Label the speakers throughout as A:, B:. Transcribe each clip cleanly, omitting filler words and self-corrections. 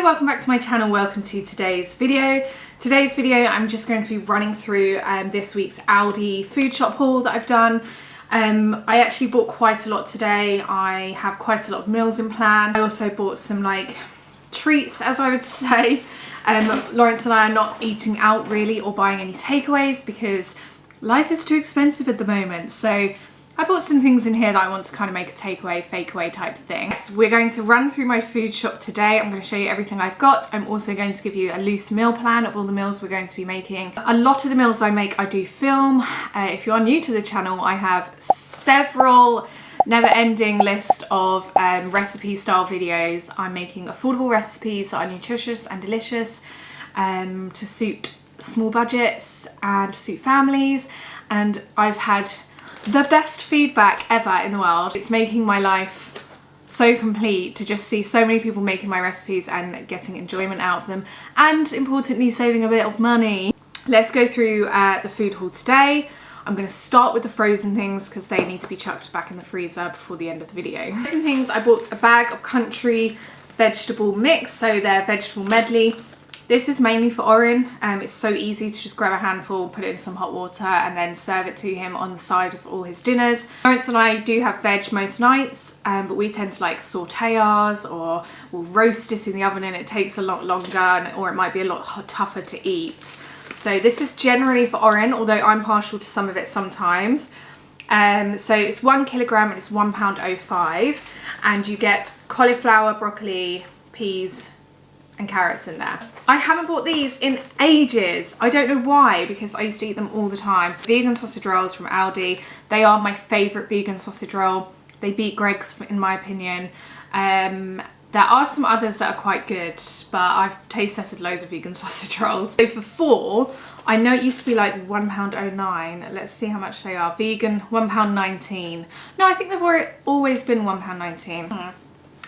A: welcome back to my channel. Welcome to today's video. Today's video I'm just going to be running through this week's Aldi food shop haul that I've done. I actually bought quite a lot today. I have quite a lot of meals in plan. I also bought some like treats, as I would say. Lawrence and I are not eating out really or buying any takeaways because life is too expensive at the moment. So I bought some things in here that I want to kind of make a takeaway, fake away type thing. Yes, we're going to run through my food shop today. I'm going to show you everything I've got. I'm also going to give you a loose meal plan of all the meals we're going to be making. A lot of the meals I make, I do film. If you are new to the channel, I have several never-ending list of recipe style videos. I'm making affordable recipes that are nutritious and delicious to suit small budgets and to suit families. And I've had the best feedback ever in the world. It's making my life so complete to just see so many people making my recipes and getting enjoyment out of them, and importantly saving a bit of money. Let's go through the food haul today. I'm going to start with the frozen things because they need to be chucked back in the freezer before the end of the video. Frozen things, I bought a bag of country vegetable mix, so they're vegetable medley. This is mainly for Oren. It's so easy to just grab a handful, put it in some hot water and then serve it to him on the side of all his dinners. Lawrence and I do have veg most nights, but we tend to like saute ours or we'll roast it in the oven and it takes a lot longer, or it might be a lot tougher to eat. So this is generally for Oren, although I'm partial to some of it sometimes. So it's 1 kilogram and it's £1.05, and you get cauliflower, broccoli, peas and carrots in there. I haven't bought these in ages. I don't know why, because I used to eat them all the time. Vegan sausage rolls from Aldi. They are my favourite vegan sausage roll. They beat Greg's in my opinion. There are some others that are quite good, but I've taste tested loads of vegan sausage rolls. So for 4, I know it used to be like £1.09. Let's see how much they are. Vegan, £1.19. No, I think they've always been £1.19. I'm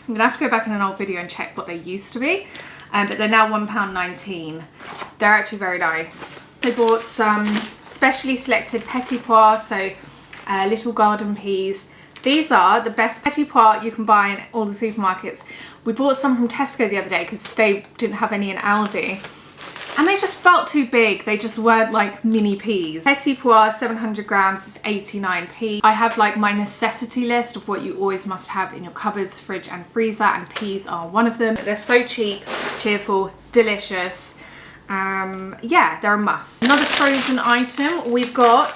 A: gonna have to go back in an old video and check what they used to be. But they're now £1.19. They're actually very nice. I bought some specially selected petit pois, so little garden peas. These are the best petit pois you can buy in all the supermarkets. We bought some from Tesco the other day because they didn't have any in Aldi. And they just felt too big. They just weren't like mini peas. Petit pois, 700 grams is 89p. I have like my necessity list of what you always must have in your cupboards, fridge and freezer, and peas are one of them. They're so cheap, cheerful, delicious. Yeah, they're a must. Another frozen item, we've got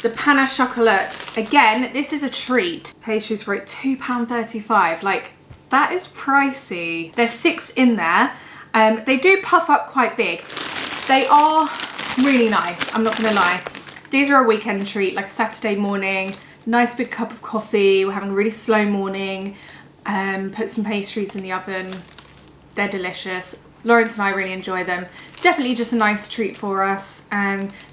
A: the pain à chocolat. Again, this is a treat. Pastries for £2.35. Like, that is pricey. There's 6 in there. They do puff up quite big. They are really nice, I'm not gonna lie. These are a weekend treat, like a Saturday morning, nice big cup of coffee, we're having a really slow morning, put some pastries in the oven. They're delicious. Lawrence and I really enjoy them. Definitely just a nice treat for us,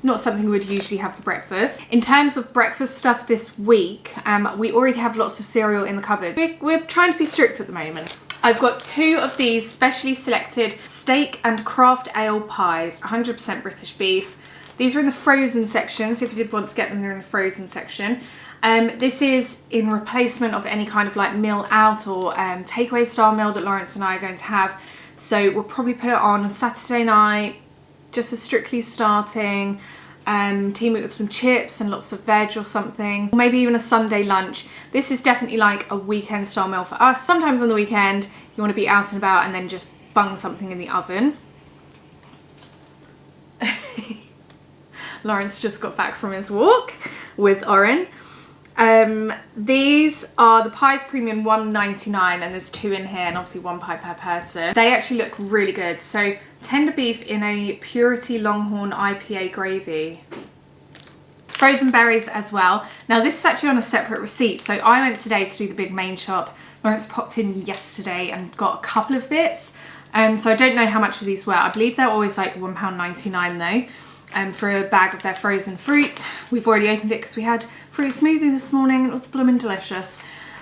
A: not something we would usually have for breakfast. In terms of breakfast stuff this week, we already have lots of cereal in the cupboard. We're trying to be strict at the moment. I've got 2 of these specially selected steak and craft ale pies, 100% British beef. These are in the frozen section, so if you did want to get them, they're in the frozen section. This is in replacement of any kind of like meal out or takeaway style meal that Lawrence and I are going to have. So we'll probably put it on Saturday night, just as strictly starting. Team it with some chips and lots of veg or something, or maybe even a Sunday lunch. This is definitely like a weekend style meal for us. Sometimes on the weekend you want to be out and about and then just bung something in the oven. Lawrence just got back from his walk with Oren. These are the pies premium, $1.99, and there's 2 in here and obviously 1 pie per person. They actually look really good. So tender beef in a Purity Longhorn IPA gravy. Frozen berries as well. Now this is actually on a separate receipt. So I went today to do the big main shop. Lawrence popped in yesterday and got a couple of bits. So I don't know how much of these were. I believe they're always like £1.99 though. For a bag of their frozen fruit. We've already opened it because we had fruit smoothie this morning and it was blooming delicious.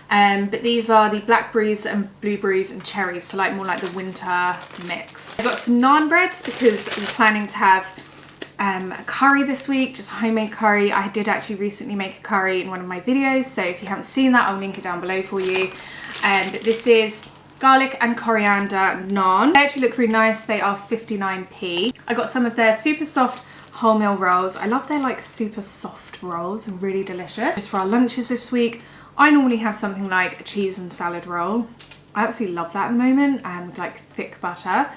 A: But these are the blackberries and blueberries and cherries, so like more like the winter mix. I've got some naan breads because we're planning to have a curry this week, just homemade curry. I did actually recently make a curry in one of my videos, so if you haven't seen that, I'll link it down below for you. But this is garlic and coriander naan. They actually look really nice. They are 59p. I got some of their super soft wholemeal rolls. I love their like super soft rolls and really delicious. Just for our lunches this week, I normally have something like a cheese and salad roll. I absolutely love that at the moment, with like thick butter.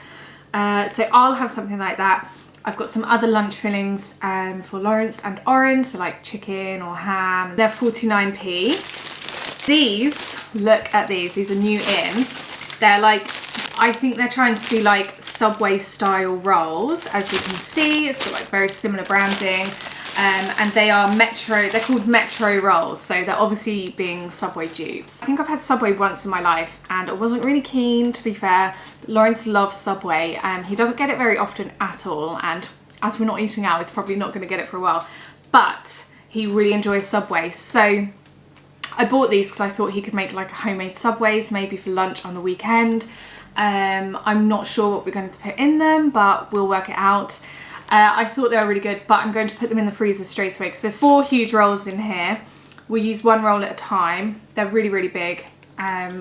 A: So I'll have something like that. I've got some other lunch fillings for Lawrence and Oren, so like chicken or ham. They're 49p. These, look at these are new in. They're like, I think they're trying to be like Subway style rolls. As you can see, it's got like very similar branding. And they are they're called Metro rolls, so they're obviously being Subway dupes. I think I've had Subway once in my life and I wasn't really keen, to be fair. Lawrence loves Subway. He doesn't get it very often at all, and as we're not eating out, he's probably not going to get it for a while, but he really enjoys Subway. So I bought these because I thought he could make like homemade Subways, maybe for lunch on the weekend. I'm not sure what we're going to put in them, but we'll work it out. I thought they were really good, but I'm going to put them in the freezer straight away because there's 4 huge rolls in here. We'll use 1 roll at a time. They're really, really big.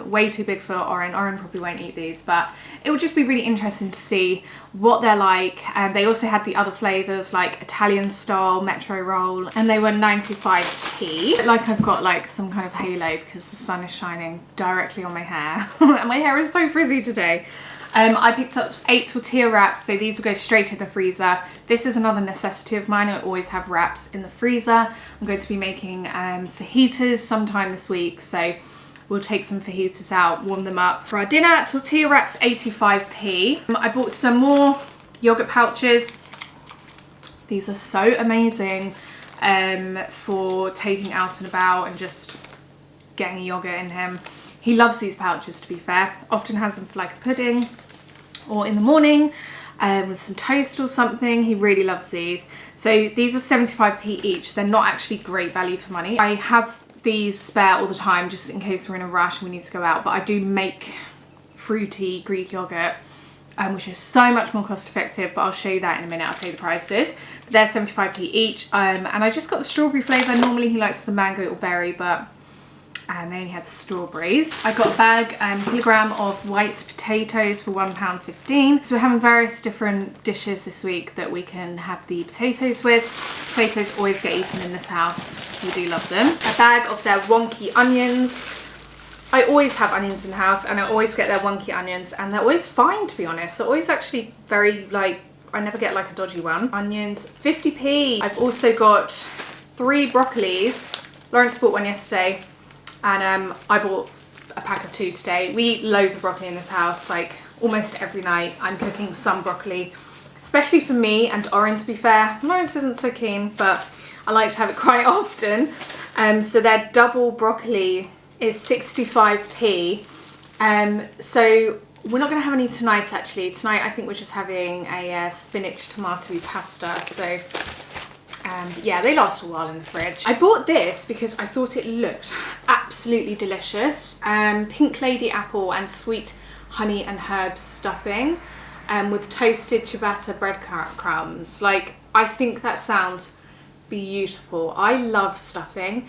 A: Way too big for Oren. Oren probably won't eat these, but it will just be really interesting to see what they're like. They also had the other flavours like Italian style Metro roll, and they were 95p. Like I've got like some kind of halo because the sun is shining directly on my hair. And my hair is so frizzy today. I picked up 8 tortilla wraps, so these will go straight to the freezer. This is another necessity of mine. I always have wraps in the freezer. I'm going to be making fajitas sometime this week, so we'll take some fajitas out, warm them up for our dinner. Tortilla wraps, 85p. I bought some more yogurt pouches. These are so amazing for taking out and about and just getting a yogurt in him. He loves these pouches, to be fair. Often has them for like a pudding or in the morning with some toast or something. He really loves these. So these are 75p each. They're not actually great value for money. I have these spare all the time just in case we're in a rush and we need to go out, but I do make fruity Greek yogurt, which is so much more cost effective, but I'll show you that in a minute. I'll tell you the prices. But they're 75p each, and I just got the strawberry flavour. Normally he likes the mango or berry, but they only had strawberries. I got a bag, kilogram of white potatoes for £1.15. So we're having various different dishes this week that we can have the potatoes with. Potatoes always get eaten in this house. We do love them. A bag of their wonky onions. I always have onions in the house and I always get their wonky onions and they're always fine, to be honest. They're always actually very like, I never get like a dodgy one. Onions, 50p. I've also got 3 broccolis. Lawrence bought one yesterday. And I bought a pack of 2 today. We eat loads of broccoli in this house, like almost every night. I'm cooking some broccoli, especially for me and Oren, to be fair. Lawrence isn't so keen, but I like to have it quite often. So their double broccoli is 65p. So we're not going to have any tonight, actually. Tonight I think we're just having a spinach tomato pasta. So yeah, they last a while in the fridge. I bought this because I thought it looked absolutely delicious. Pink Lady apple and sweet honey and herb stuffing with toasted ciabatta breadcrumbs. Like, I think that sounds beautiful. I love stuffing.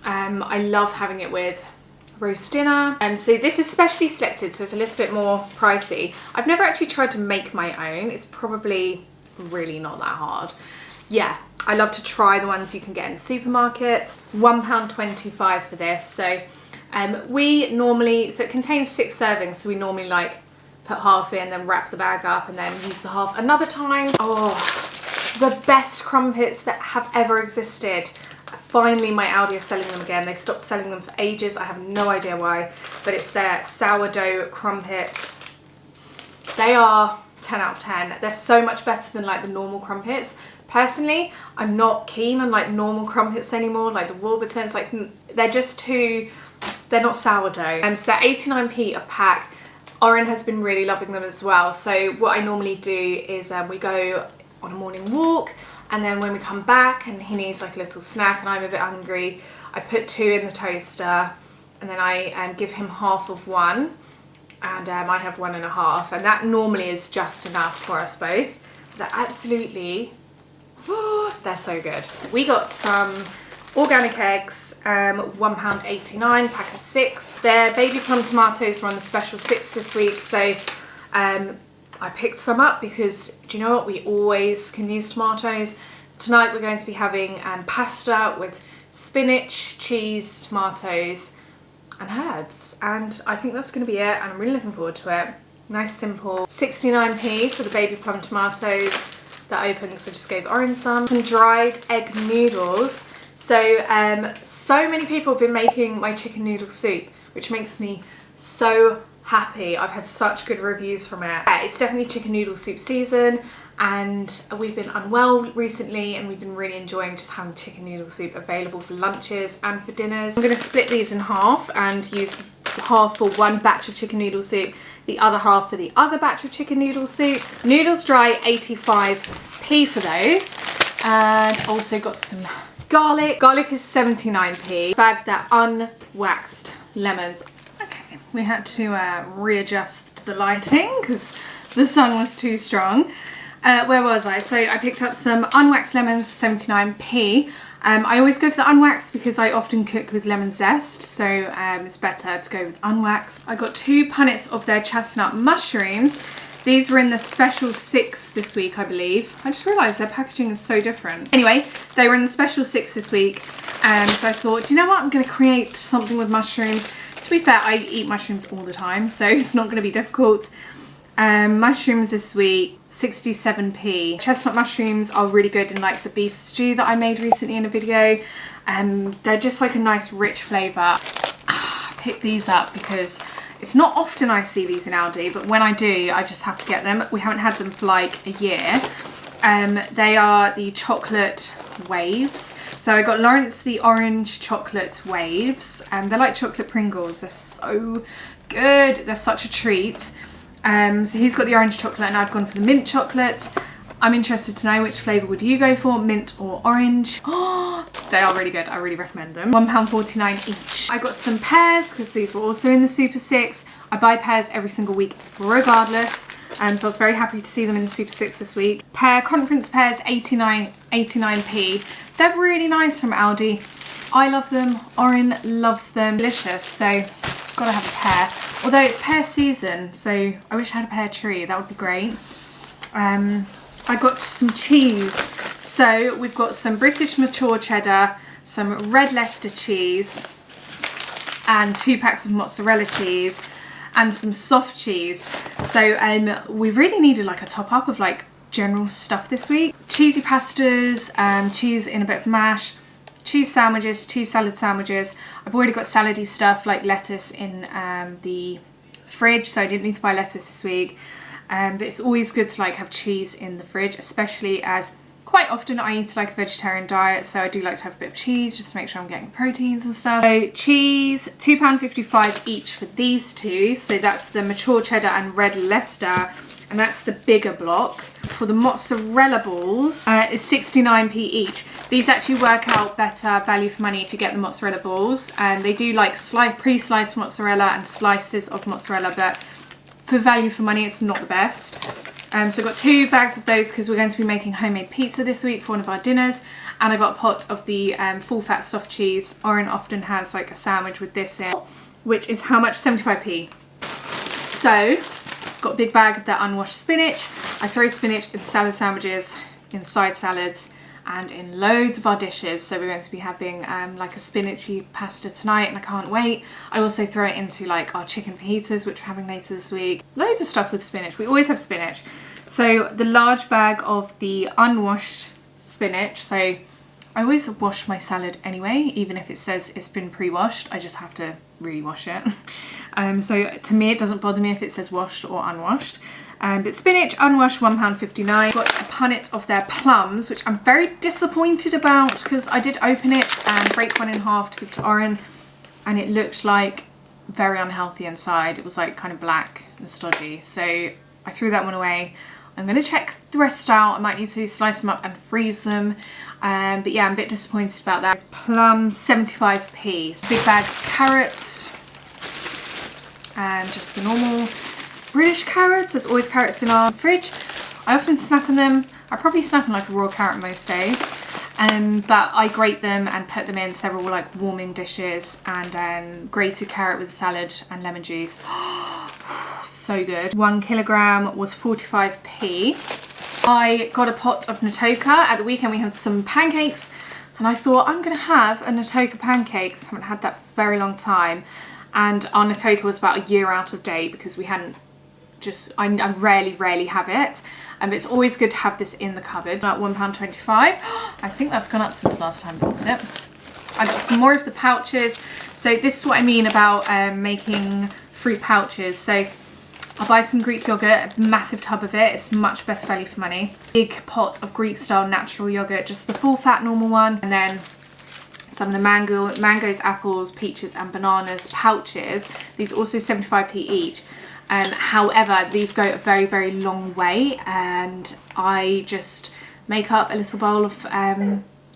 A: I love having it with roast dinner. So this is specially selected, so it's a little bit more pricey. I've never actually tried to make my own. It's probably really not that hard. Yeah, I love to try the ones you can get in the supermarket. £1.25 for this. So we normally, so it contains 6 servings, so we normally like put half in, then wrap the bag up and then use the half another time. Oh, the best crumpets that have ever existed. Finally my Aldi are selling them again. They stopped selling them for ages. I have no idea why, but it's their sourdough crumpets. They are 10 out of 10. They're so much better than like the normal crumpets. Personally, I'm not keen on like normal crumpets anymore, like the Warburtons. Like, they're just too, they're not sourdough. So they're 89p a pack. Oren has been really loving them as well. So what I normally do is we go on a morning walk, and then when we come back and he needs like a little snack and I'm a bit hungry, I put 2 in the toaster, and then I give him half of one, and I have 1.5, and that normally is just enough for us both. They're absolutely, they're so good. We got some Organic eggs, £1.89, pack of 6. Their baby plum tomatoes were on the special 6 this week, so I picked some up because, do you know what, we always can use tomatoes. Tonight we're going to be having pasta with spinach, cheese, tomatoes and herbs, and I think that's going to be it, and I'm really looking forward to it. Nice simple. 69p for the baby plum tomatoes that opened because I just gave Orange some dried egg noodles. So so many people have been making my chicken noodle soup, which makes me so happy. I've had such good reviews from it. It's definitely chicken noodle soup season, and we've been unwell recently and we've been really enjoying just having chicken noodle soup available for lunches and for dinners. I'm going to split these in half and use half for one batch of chicken noodle soup, the other half for the other batch of chicken noodle soup. Noodles dry, 85p for those, and also got some garlic. Garlic is 79p. Bagged that unwaxed lemons. Okay, we had to readjust the lighting because the sun was too strong. Where was I? So I picked up some unwaxed lemons for 79p. I always go for the unwaxed because I often cook with lemon zest, so it's better to go with unwaxed. I got 2 punnets of their chestnut mushrooms. These were in the special 6 this week, I believe. I just realised their packaging is so different. Anyway, they were in the special 6 this week, so I thought, do you know what? I'm going to create something with mushrooms. To be fair, I eat mushrooms all the time, so it's not going to be difficult. Mushrooms this week, 67p. Chestnut mushrooms are really good in like the beef stew that I made recently in a video. They're just like a nice rich flavour. I picked these up because it's not often I see these in Aldi, but when I do, I just have to get them. We haven't had them for like a year. They are the chocolate waves. So I got Lawrence the orange chocolate waves. They're like chocolate Pringles. They're so good. They're such a treat. So he's got the orange chocolate and I've gone for the mint chocolate. I'm interested to know which flavour would you go for, mint or orange. Oh, they are really good. I really recommend them. £1.49 each. I got some pears because these were also in the Super 6. I buy pears every single week regardless. So I was very happy to see them in the Super 6 this week. Conference pears, 89p. They're really nice from Aldi. I love them. Orin loves them. Delicious. So gotta have a pear. Although it's pear season, so I wish I had a pear tree. That would be great. I got some cheese. So we've got some British mature cheddar, some red Leicester cheese, and 2 packs of mozzarella cheese, and some soft cheese. So we really needed like a top up of like general stuff this week. Cheesy pastas, cheese in a bit of mash, cheese sandwiches, cheese salad sandwiches. I've already got salady stuff like lettuce in the fridge, so I didn't need to buy lettuce this week. But it's always good to like have cheese in the fridge, especially as quite often I eat like a vegetarian diet, so I do like to have a bit of cheese just to make sure I'm getting proteins and stuff. So cheese, £2.55 each for these two. So that's the mature cheddar and red Leicester, and that's the bigger block. For the mozzarella balls, it's 69p each. These actually work out better value for money if you get the mozzarella balls. They do like pre-sliced mozzarella and slices of mozzarella, but for value for money, it's not the best. So I've got 2 bags of those because we're going to be making homemade pizza this week for one of our dinners. And I got a pot of the full fat soft cheese. Oren often has like a sandwich with this in, which is how much? 75p. So got a big bag of that unwashed spinach. I throw spinach in salad sandwiches, in side salads, and in loads of our dishes. So we're going to be having like a spinachy pasta tonight, and I can't wait. I also throw it into like our chicken fajitas, which we're having later this week. Loads of stuff with spinach. We always have spinach. So the large bag of the unwashed spinach. So I always wash my salad anyway, even if it says it's been pre-washed. I just have to really wash it. So to me, it doesn't bother me if it says washed or unwashed. But spinach, unwashed, £1.59. Got a punnet of their plums, which I'm very disappointed about because I did open it and break one in half to give to Oren, and it looked like very unhealthy inside. It was like kind of black and stodgy, so I threw that one away. I'm going to check the rest out. I might need to slice them up and freeze them. But yeah, I'm a bit disappointed about that. Plums, 75p. So big bag of carrots. And just the normal British carrots. There's always carrots in our fridge. I often snack on them. I probably snack on like a raw carrot most days. But I grate them and put them in several like warming dishes, and then grated carrot with salad and lemon juice. So good. 1 kilogram was 45p. I got a pot of Nattoka. At the weekend we had some pancakes, and I thought I'm gonna have a Nattoka pancakes. I haven't had that for a very long time. And our Nattoka was about a year out of date because we hadn't I rarely have it. But it's always good to have this in the cupboard. About £1.25. I think that's gone up since last time I bought it. I got some more of the pouches. So this is what I mean about making fruit pouches. So I'll buy some Greek yogurt, a massive tub of it. It's much better value for money. Big pot of Greek style natural yogurt, just the full fat normal one. And then some of the mangoes, apples, peaches and bananas pouches. These are also 75p each. However, these go a very, very long way, and I just make up a little bowl of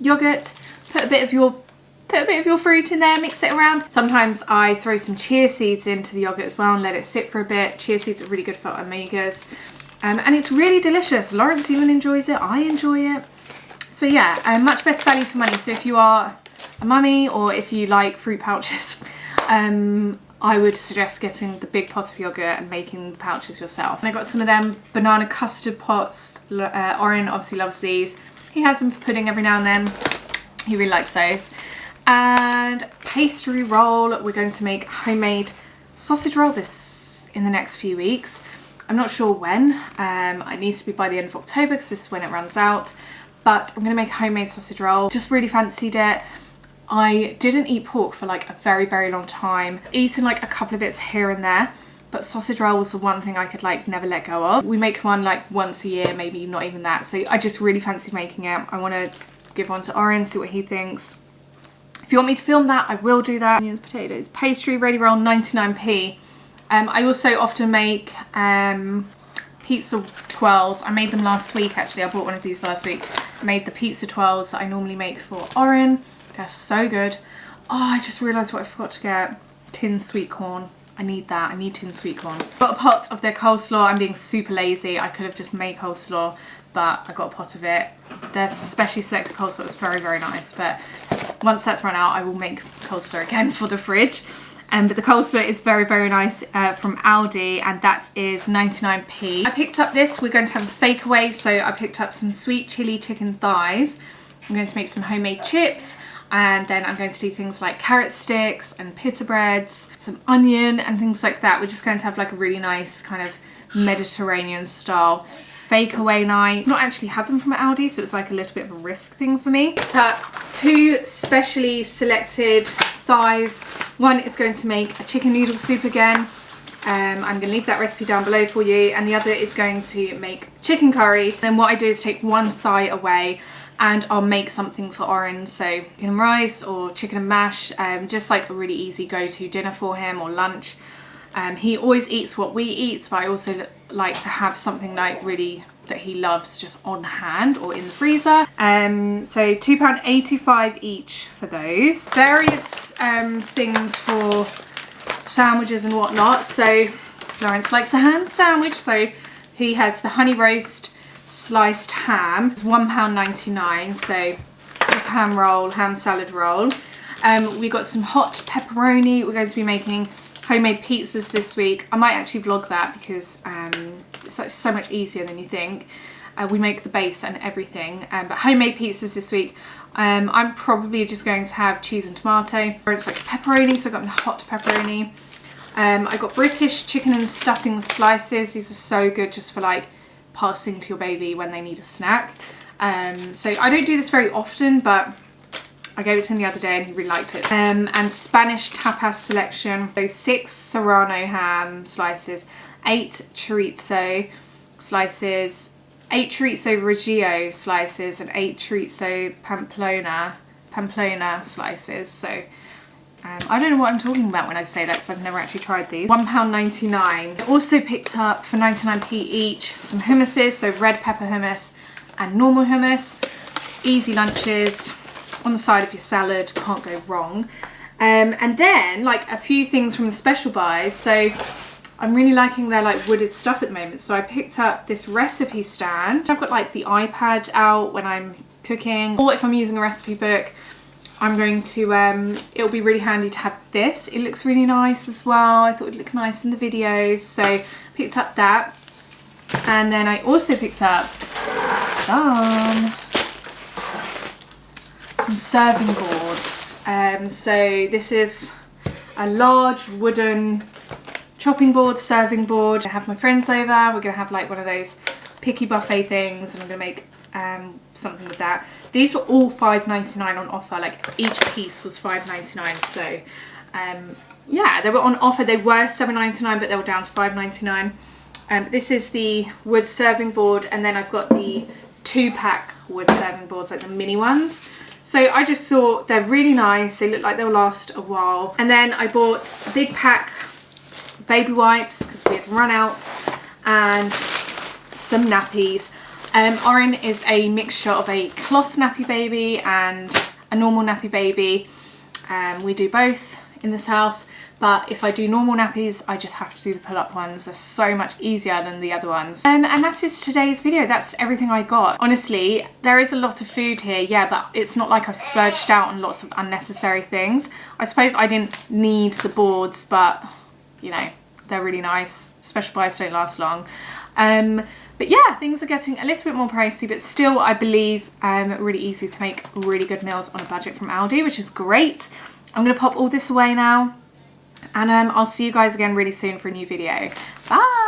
A: yogurt, put a bit of your fruit in there, mix it around. Sometimes I throw some chia seeds into the yogurt as well and let it sit for a bit. Chia seeds are really good for omegas, and it's really delicious. Lawrence even enjoys it. I enjoy it. So yeah, much better value for money. So if you are a mummy or if you like fruit pouches, I would suggest getting the big pot of yogurt and making the pouches yourself. And I got some of them banana custard pots. Oren obviously loves these. He has them for pudding every now and then. He really likes those. And pastry roll. We're going to make homemade sausage roll this in the next few weeks. I'm not sure when. It needs to be by the end of October because this is when it runs out. But I'm going to make a homemade sausage roll. Just really fancied it. I didn't eat pork for like a very, very long time. Eaten like a couple of bits here and there, but sausage roll was the one thing I could like never let go of. We make one like once a year, maybe not even that. So I just really fancied making it. I want to give one to Oren, see what he thinks. If you want me to film that, I will do that. Onions, potatoes, pastry, ready roll, 99p. I also often make pizza twirls. I made them last week actually. I bought one of these last week. I made the pizza twirls that I normally make for Oren. They're so good. Oh, I just realised what I forgot to get. Tin sweet corn. I need that. I need tin sweet corn. Got a pot of their coleslaw. I'm being super lazy. I could have just made coleslaw, but I got a pot of it. Their specially selected coleslaw is very, very nice. But once that's run out, I will make coleslaw again for the fridge. But the coleslaw is very, very nice from Aldi, and that is 99p. I picked up this. We're going to have a fake away. So I picked up some sweet chili chicken thighs. I'm going to make some homemade chips. And then I'm going to do things like carrot sticks and pita breads, some onion and things like that. We're just going to have like a really nice kind of Mediterranean style fake away night. Not actually had them from Aldi, so it's like a little bit of a risk thing for me. So 2 specially selected thighs. One is going to make a chicken noodle soup again. I'm going to leave that recipe down below for you. And the other is going to make chicken curry. Then what I do is take one thigh away and I'll make something for Oren, so chicken and rice or chicken and mash, just like a really easy go-to dinner for him or lunch. He always eats what we eat, but I also like to have something like really that he loves just on hand or in the freezer. So £2.85 each for those. Various things for sandwiches and whatnot. So Lawrence likes a ham sandwich, so he has the honey roast sliced ham. It's £1.99, so just ham roll, ham salad roll. We got some hot pepperoni. We're going to be making homemade pizzas this week. I might actually vlog that because it's so much easier than you think. We make the base and everything, but homemade pizzas this week. I'm probably just going to have cheese and tomato. It's like pepperoni, so I got the hot pepperoni. I got British chicken and stuffing slices. These are so good just for like passing to your baby when they need a snack. So I don't do this very often, but I gave it to him the other day and he really liked it. And Spanish tapas selection. So 6 serrano ham slices, 8 chorizo slices, 8 chorizo reggio slices, and 8 chorizo pamplona slices. So I don't know what I'm talking about when I say that because I've never actually tried these. £1.99. I also picked up for 99p each some hummuses, so red pepper hummus and normal hummus. Easy lunches on the side of your salad, can't go wrong. And then like a few things from the special buys. So I'm really liking their like wooded stuff at the moment. So I picked up this recipe stand. I've got like the iPad out when I'm cooking, or if I'm using a recipe book, I'm going to, it'll be really handy to have this. It looks really nice as well. I thought it would look nice in the videos, so picked up that. And then I also picked up some serving boards. So this is a large wooden chopping board, serving board. I have my friends over. We're gonna have like one of those picky buffet things, and I'm gonna make something with that. These were all $5.99 on offer. Like each piece was $5.99. So yeah, they were on offer. They were $7.99, but they were down to $5.99. This is the wood serving board, and then I've got the 2-pack wood serving boards, like the mini ones. So I just thought they're really nice. They look like they'll last a while. And then I bought a big pack of baby wipes because we had run out, and some nappies. Orin is a mixture of a cloth nappy baby and a normal nappy baby. We do both in this house, but if I do normal nappies, I just have to do the pull-up ones. They're so much easier than the other ones. And that is today's video. That's everything I got. Honestly, there is a lot of food here, yeah, but it's not like I've splurged out on lots of unnecessary things. I suppose I didn't need the boards, but you know, they're really nice. Special buys don't last long. But yeah, things are getting a little bit more pricey, but still, I believe, really easy to make really good meals on a budget from Aldi, which is great. I'm going to pop all this away now, and I'll see you guys again really soon for a new video. Bye!